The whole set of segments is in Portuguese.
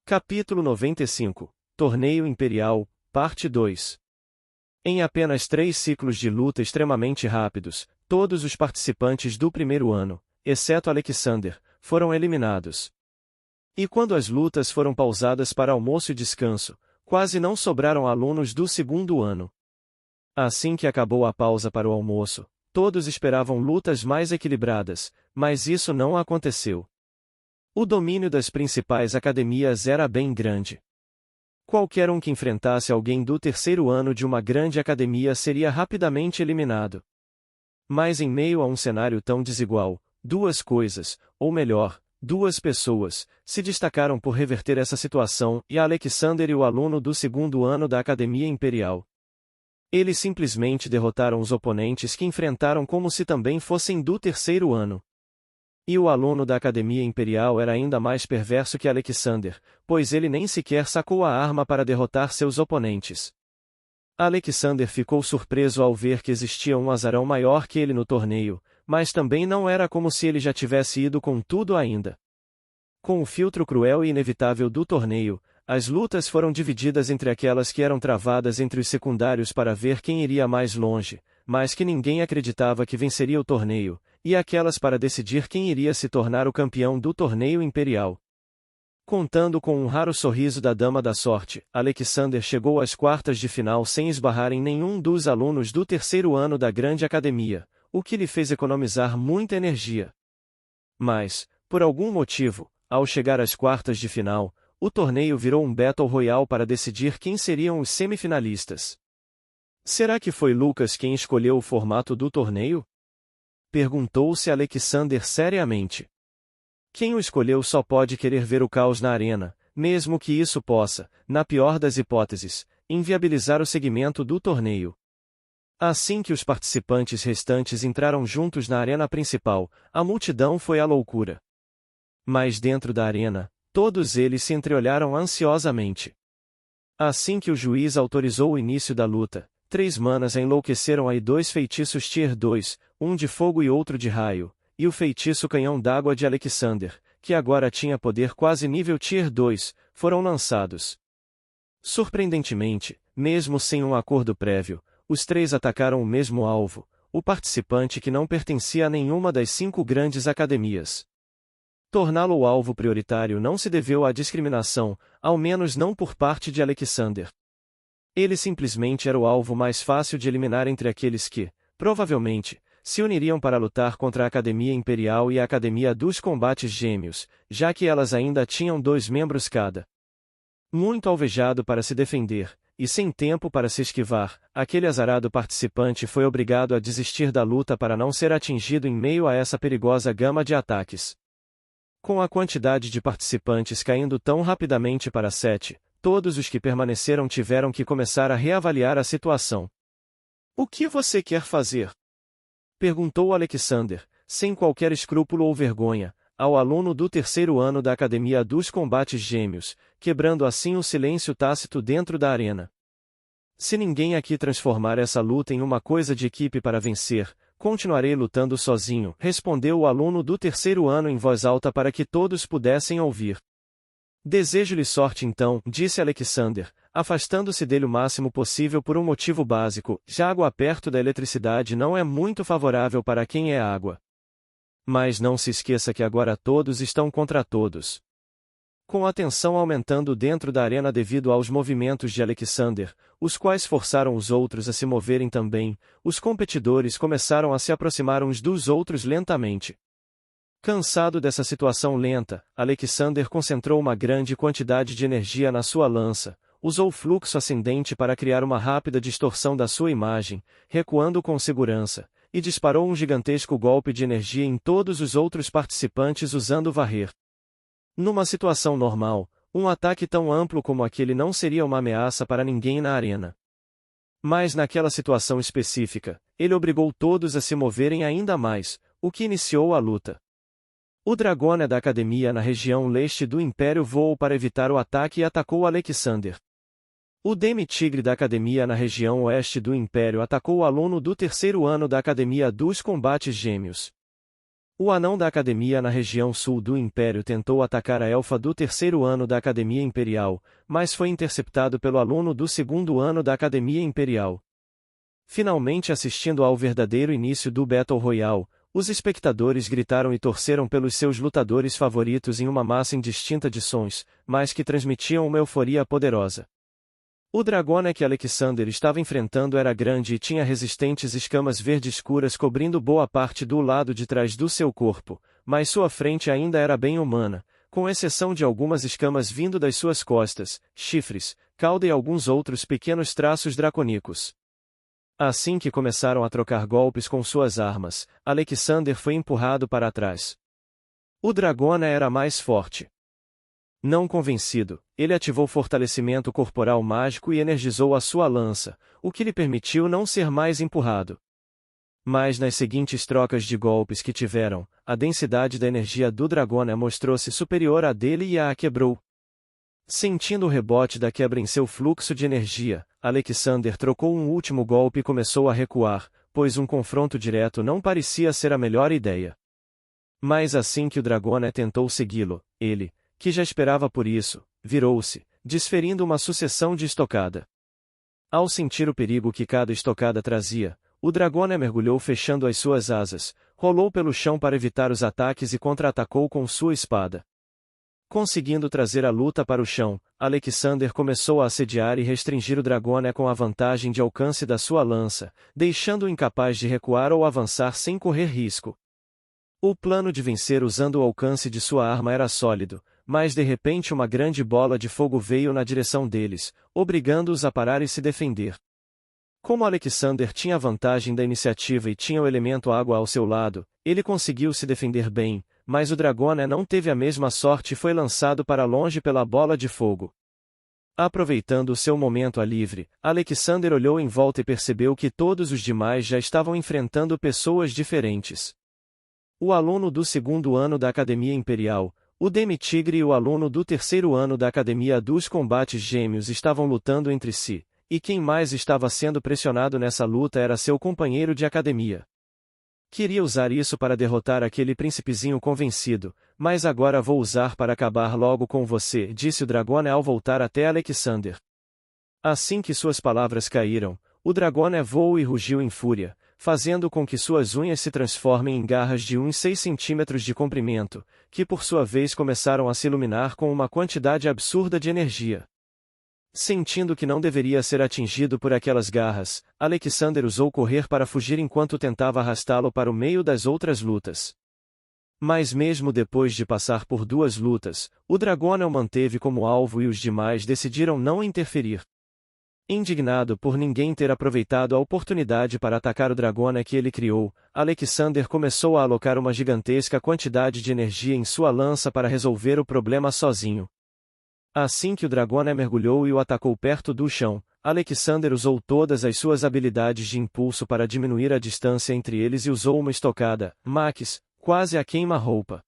Capítulo 95. Torneio Imperial, Parte 2. Em apenas 3 ciclos de luta extremamente rápidos, todos os participantes do primeiro ano, exceto Alexander, foram eliminados. E quando as lutas foram pausadas para almoço e descanso, quase não sobraram alunos do segundo ano. Assim que acabou a pausa para o almoço, todos esperavam lutas mais equilibradas, mas isso não aconteceu. O domínio das principais academias era bem grande. Qualquer um que enfrentasse alguém do terceiro ano de uma grande academia seria rapidamente eliminado. Mas em meio a um cenário tão desigual, duas coisas, ou melhor, duas pessoas, se destacaram por reverter essa situação, e Alexander e o aluno do segundo ano da Academia Imperial. Eles simplesmente derrotaram os oponentes que enfrentaram como se também fossem do terceiro ano. E o aluno da Academia Imperial era ainda mais perverso que Alexander, pois ele nem sequer sacou a arma para derrotar seus oponentes. Alexander ficou surpreso ao ver que existia um azarão maior que ele no torneio, mas também não era como se ele já tivesse ido com tudo ainda. Com o filtro cruel e inevitável do torneio, as lutas foram divididas entre aquelas que eram travadas entre os secundários para ver quem iria mais longe, mas que ninguém acreditava que venceria o torneio, e aquelas para decidir quem iria se tornar o campeão do torneio imperial. Contando com um raro sorriso da Dama da Sorte, Alexander chegou às quartas de final sem esbarrar em nenhum dos alunos do terceiro ano da grande academia, o que lhe fez economizar muita energia. Mas, por algum motivo, ao chegar às quartas de final, o torneio virou um Battle Royale para decidir quem seriam os semifinalistas. Será que foi Lucas quem escolheu o formato do torneio? Perguntou-se Alexander seriamente. Quem o escolheu só pode querer ver o caos na arena, mesmo que isso possa, na pior das hipóteses, inviabilizar o seguimento do torneio. Assim que os participantes restantes entraram juntos na arena principal, a multidão foi à loucura. Mas dentro da arena, todos eles se entreolharam ansiosamente. Assim que o juiz autorizou o início da luta, 3 manas enlouqueceram e 2 feitiços Tier 2, um de fogo e outro de raio, e o feitiço canhão d'água de Alexander, que agora tinha poder quase nível Tier 2, foram lançados. Surpreendentemente, mesmo sem um acordo prévio, os 3 atacaram o mesmo alvo, o participante que não pertencia a nenhuma das 5 grandes academias. Torná-lo o alvo prioritário não se deveu à discriminação, ao menos não por parte de Alexander. Ele simplesmente era o alvo mais fácil de eliminar entre aqueles que, provavelmente, se uniriam para lutar contra a Academia Imperial e a Academia dos Combates Gêmeos, já que elas ainda tinham 2 membros cada. Muito alvejado para se defender, e sem tempo para se esquivar, aquele azarado participante foi obrigado a desistir da luta para não ser atingido em meio a essa perigosa gama de ataques. Com a quantidade de participantes caindo tão rapidamente para 7, todos os que permaneceram tiveram que começar a reavaliar a situação. O que você quer fazer? Perguntou Alexander, sem qualquer escrúpulo ou vergonha, ao aluno do terceiro ano da Academia dos Combates Gêmeos, quebrando assim o silêncio tácito dentro da arena. Se ninguém aqui transformar essa luta em uma coisa de equipe para vencer, continuarei lutando sozinho, respondeu o aluno do terceiro ano em voz alta para que todos pudessem ouvir. Desejo-lhe sorte então, disse Alexander, afastando-se dele o máximo possível por um motivo básico, já água perto da eletricidade não é muito favorável para quem é água. Mas não se esqueça que agora todos estão contra todos. Com a tensão aumentando dentro da arena devido aos movimentos de Alexander, os quais forçaram os outros a se moverem também, os competidores começaram a se aproximar uns dos outros lentamente. Cansado dessa situação lenta, Alexander concentrou uma grande quantidade de energia na sua lança, usou fluxo ascendente para criar uma rápida distorção da sua imagem, recuando com segurança, e disparou um gigantesco golpe de energia em todos os outros participantes usando varrer. Numa situação normal, um ataque tão amplo como aquele não seria uma ameaça para ninguém na arena. Mas naquela situação específica, ele obrigou todos a se moverem ainda mais, o que iniciou a luta. O Dragônia da Academia na região leste do Império voou para evitar o ataque e atacou Alexander. O Demi-Tigre da Academia na região oeste do Império atacou o aluno do terceiro ano da Academia dos Combates Gêmeos. O anão da Academia na região sul do Império tentou atacar a elfa do terceiro ano da Academia Imperial, mas foi interceptado pelo aluno do segundo ano da Academia Imperial. Finalmente assistindo ao verdadeiro início do Battle Royale, os espectadores gritaram e torceram pelos seus lutadores favoritos em uma massa indistinta de sons, mas que transmitiam uma euforia poderosa. O dragão que Alexander estava enfrentando era grande e tinha resistentes escamas verde escuras cobrindo boa parte do lado de trás do seu corpo, mas sua frente ainda era bem humana, com exceção de algumas escamas vindo das suas costas, chifres, cauda e alguns outros pequenos traços dracônicos. Assim que começaram a trocar golpes com suas armas, Alexander foi empurrado para trás. O dragão era mais forte. Não convencido, ele ativou fortalecimento corporal mágico e energizou a sua lança, o que lhe permitiu não ser mais empurrado. Mas nas seguintes trocas de golpes que tiveram, a densidade da energia do dragão mostrou-se superior à dele e a quebrou. Sentindo o rebote da quebra em seu fluxo de energia, Alexander trocou um último golpe e começou a recuar, pois um confronto direto não parecia ser a melhor ideia. Mas assim que o dragão tentou segui-lo, ele, que já esperava por isso, virou-se, desferindo uma sucessão de estocada. Ao sentir o perigo que cada estocada trazia, o dragão mergulhou fechando as suas asas, rolou pelo chão para evitar os ataques e contra-atacou com sua espada. Conseguindo trazer a luta para o chão, Alexander começou a assediar e restringir o dragão com a vantagem de alcance da sua lança, deixando-o incapaz de recuar ou avançar sem correr risco. O plano de vencer usando o alcance de sua arma era sólido, mas de repente uma grande bola de fogo veio na direção deles, obrigando-os a parar e se defender. Como Alexander tinha a vantagem da iniciativa e tinha o elemento água ao seu lado, ele conseguiu se defender bem, mas o dragão não teve a mesma sorte e foi lançado para longe pela bola de fogo. Aproveitando o seu momento a livre, Alexander olhou em volta e percebeu que todos os demais já estavam enfrentando pessoas diferentes. O aluno do segundo ano da Academia Imperial, o Demi-Tigre e o aluno do terceiro ano da Academia dos Combates Gêmeos estavam lutando entre si, e quem mais estava sendo pressionado nessa luta era seu companheiro de academia. Queria usar isso para derrotar aquele príncipezinho convencido, mas agora vou usar para acabar logo com você, disse o dragão ao voltar até Alexander. Assim que suas palavras caíram, o dragão voou e rugiu em fúria, fazendo com que suas unhas se transformem em garras de uns 6 centímetros de comprimento, que por sua vez começaram a se iluminar com uma quantidade absurda de energia. Sentindo que não deveria ser atingido por aquelas garras, Alexander usou correr para fugir enquanto tentava arrastá-lo para o meio das outras lutas. Mas mesmo depois de passar por 2 lutas, o dragão o manteve como alvo e os demais decidiram não interferir. Indignado por ninguém ter aproveitado a oportunidade para atacar o dragão que ele criou, Alexander começou a alocar uma gigantesca quantidade de energia em sua lança para resolver o problema sozinho. Assim que o dragão mergulhou e o atacou perto do chão, Alexander usou todas as suas habilidades de impulso para diminuir a distância entre eles e usou uma estocada, Max, quase a queima-roupa.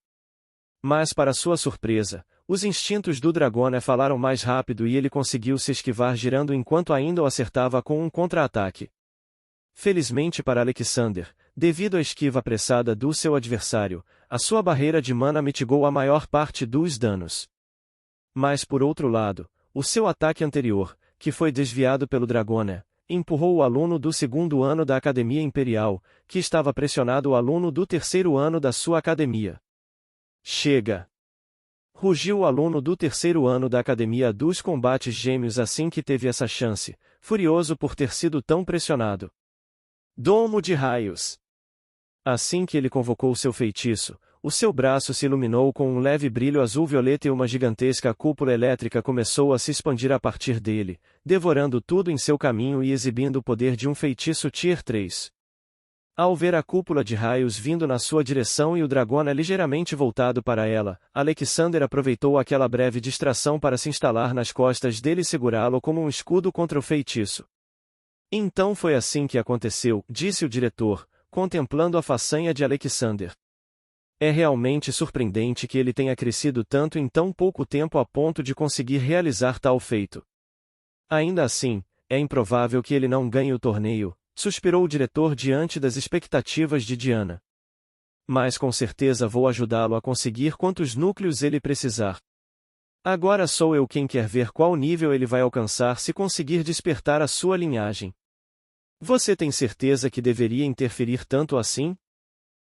Mas para sua surpresa, os instintos do dragão falaram mais rápido e ele conseguiu se esquivar girando enquanto ainda o acertava com um contra-ataque. Felizmente para Alexander, devido à esquiva apressada do seu adversário, a sua barreira de mana mitigou a maior parte dos danos. Mas por outro lado, o seu ataque anterior, que foi desviado pelo dragão, empurrou o aluno do segundo ano da Academia Imperial, que estava pressionado o aluno do terceiro ano da sua academia. Chega! Rugiu o aluno do terceiro ano da Academia dos Combates Gêmeos assim que teve essa chance, furioso por ter sido tão pressionado. Domo de raios! Assim que ele convocou seu feitiço, o seu braço se iluminou com um leve brilho azul-violeta e uma gigantesca cúpula elétrica começou a se expandir a partir dele, devorando tudo em seu caminho e exibindo o poder de um feitiço Tier 3. Ao ver a cúpula de raios vindo na sua direção e o dragão ligeiramente voltado para ela, Alexander aproveitou aquela breve distração para se instalar nas costas dele e segurá-lo como um escudo contra o feitiço. Então foi assim que aconteceu, disse o diretor, contemplando a façanha de Alexander. É realmente surpreendente que ele tenha crescido tanto em tão pouco tempo a ponto de conseguir realizar tal feito. Ainda assim, é improvável que ele não ganhe o torneio, suspirou o diretor diante das expectativas de Diana. Mas com certeza vou ajudá-lo a conseguir quantos núcleos ele precisar. Agora sou eu quem quer ver qual nível ele vai alcançar se conseguir despertar a sua linhagem. Você tem certeza que deveria interferir tanto assim?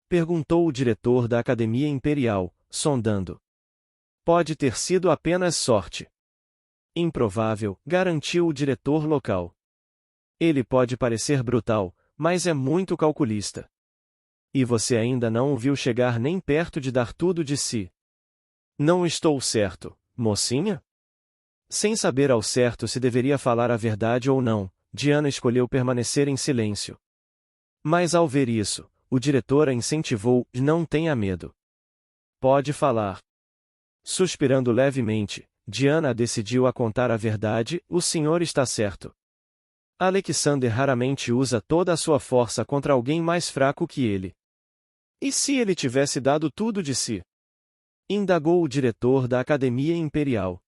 Perguntou o diretor da Academia Imperial, sondando. Pode ter sido apenas sorte. Improvável, garantiu o diretor local. Ele pode parecer brutal, mas é muito calculista. E você ainda não o viu chegar nem perto de dar tudo de si. Não estou certo, mocinha? Sem saber ao certo se deveria falar a verdade ou não, Diana escolheu permanecer em silêncio. Mas ao ver isso, o diretor a incentivou, não tenha medo. Pode falar. Suspirando levemente, Diana decidiu a contar a verdade, o senhor está certo. Alexander raramente usa toda a sua força contra alguém mais fraco que ele. E se ele tivesse dado tudo de si? Indagou o diretor da Academia Imperial.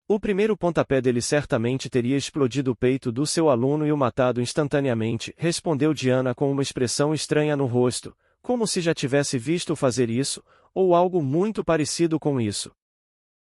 O primeiro pontapé dele certamente teria explodido o peito do seu aluno e o matado instantaneamente, respondeu Diana com uma expressão estranha no rosto, como se já tivesse visto fazer isso, ou algo muito parecido com isso.